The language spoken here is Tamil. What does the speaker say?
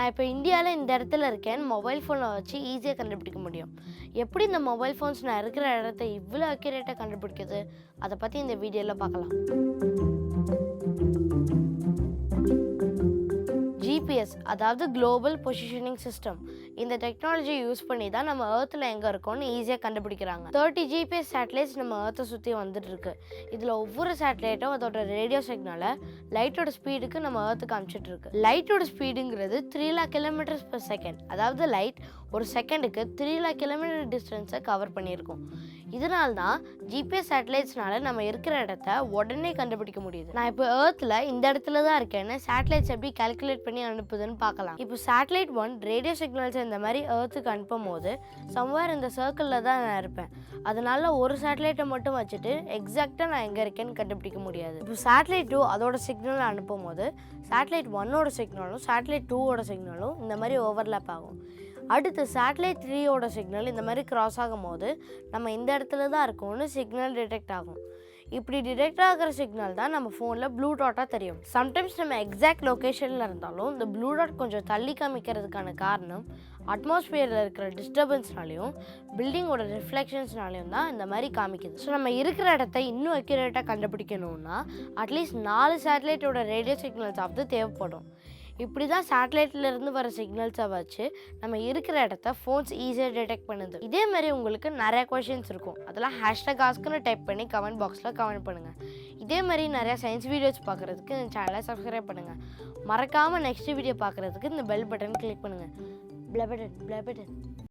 நான் இப்போ இந்தியாவில் இந்த இடத்துல இருக்கேன், மொபைல் ஃபோனை வச்சு ஈஸியாக கண்டுபிடிக்க முடியும். எப்படி இந்த மொபைல் ஃபோன்ஸ் நான் இருக்கிற இடத்த இவ்வளோ அக்யூரேட்டாக கண்டுபிடிக்குது, அதை பற்றி இந்த வீடியோவில் பார்க்கலாம். ஜிபிஎஸ், அதாவது குளோபல் பொசிஷனிங் சிஸ்டம். இந்த டெக்னாலஜி யூஸ் பண்ணி தான் நம்ம ஏர்த்தில் எங்கே இருக்கோம்னு ஈஸியாக கண்டுபிடிக்கிறாங்க. 30 ஜிபிஎஸ் சேட்டலைட்ஸ் நம்ம ஏர்த்தை சுற்றி வந்துட்டு இருக்கு. இதில் ஒவ்வொரு சேட்டலைட்டும் அதோட ரேடியோ சிக்னலை லைட்டோட ஸ்பீடுக்கு நம்ம ஏர்த்துக்கு அனுப்பிச்சிட்டு இருக்கு. லைட்டோட ஸ்பீடுங்கிறது 3 lakh kilometers per second. அதாவது லைட் ஒரு செகண்டுக்கு 3 lakh kilometer டிஸ்டன்ஸை கவர் பண்ணியிருக்கோம். இதனால தான் ஜிபிஎஸ் சேட்டலைட்ஸ்னால நம்ம இருக்கிற இடத்த உடனே கண்டுபிடிக்க முடியுது. நான் இப்போ ஏர்த்தில் இந்த இடத்துல தான் இருக்கேன்னு சேட்டலைட்ஸ் எப்படி கால்குலேட் பண்ணி அனுப்புதுன்னு பார்க்கலாம். இப்போ சேட்டலைட் 1 ரேடியோ சிக்னல்ஸ் இந்த மாதிரி ஏர்த்துக்கு அனுப்பும் போது சம்வேர் இந்த சர்க்கிளில் தான் நான் இருப்பேன். அதனால ஒரு சேட்டலைட்டை மட்டும் வச்சுட்டு எக்ஸாக்டாக நான் எங்கே இருக்கேன்னு கண்டுபிடிக்க முடியாது. இப்போ சேட்டலைட் 2 அதோட சிக்னலை அனுப்பும் போது சேட்டலைட் 1ஓட சிக்னலும் சேட்டலைட் 2ஓட சிக்னலும் இந்த மாதிரி ஓவர்லேப் ஆகும். அடுத்து சேட்டலைட் 3ஓட சிக்னல் இந்த மாதிரி கிராஸ் ஆகும் போது நம்ம இந்த இடத்துல தான் இருக்கோம்னு சிக்னல் டிடெக்ட் ஆகும். இப்படி டிடெக்ட் ஆகிற சிக்னல் தான் நம்ம ஃபோனில் ப்ளூ டாட்டாக தெரியும். சம்டைம்ஸ் நம்ம எக்ஸாக்ட் லொக்கேஷனில் இருந்தாலும் இந்த ப்ளூ டாட் கொஞ்சம் தள்ளி காமிக்கிறதுக்கான காரணம் அட்மாஸ்பியரில் இருக்கிற டிஸ்டர்பன்ஸ்னாலையும் பில்டிங்கோட ரிஃப்ளெக்ஷன்ஸ்னாலையும் தான் இந்த மாதிரி காமிக்குது. ஸோ நம்ம இருக்கிற இடத்த இன்னும் அக்யூரேட்டாக கண்டுபிடிக்கணும்னா அட்லீஸ்ட் 4 சேட்டலைட்டோட ரேடியோ சிக்னல்ஸ் ஆஃப் தேவைப்படும். இப்படி தான் சேட்டலைட்லேருந்து வர சிக்னல்ஸை வச்சு நம்ம இருக்கிற இடத்த ஃபோன்ஸ் ஈஸியாக டிடெக்ட் பண்ணுது. இதே மாதிரி உங்களுக்கு நிறைய கொஷின்ஸ் இருக்கும். அதெல்லாம் #askன்னு டைப் பண்ணி கமெண்ட் பாக்ஸில் கமெண்ட் பண்ணுங்கள். இதே மாதிரி நிறையா சயின்ஸ் வீடியோஸ் பார்க்குறதுக்கு இந்த சேனலை சப்ஸ்கிரைப் பண்ணுங்கள். மறக்காமல் நெக்ஸ்ட் வீடியோ பார்க்குறதுக்கு இந்த பெல் பட்டன் கிளிக் பண்ணுங்கள். ப்ள பட்டன்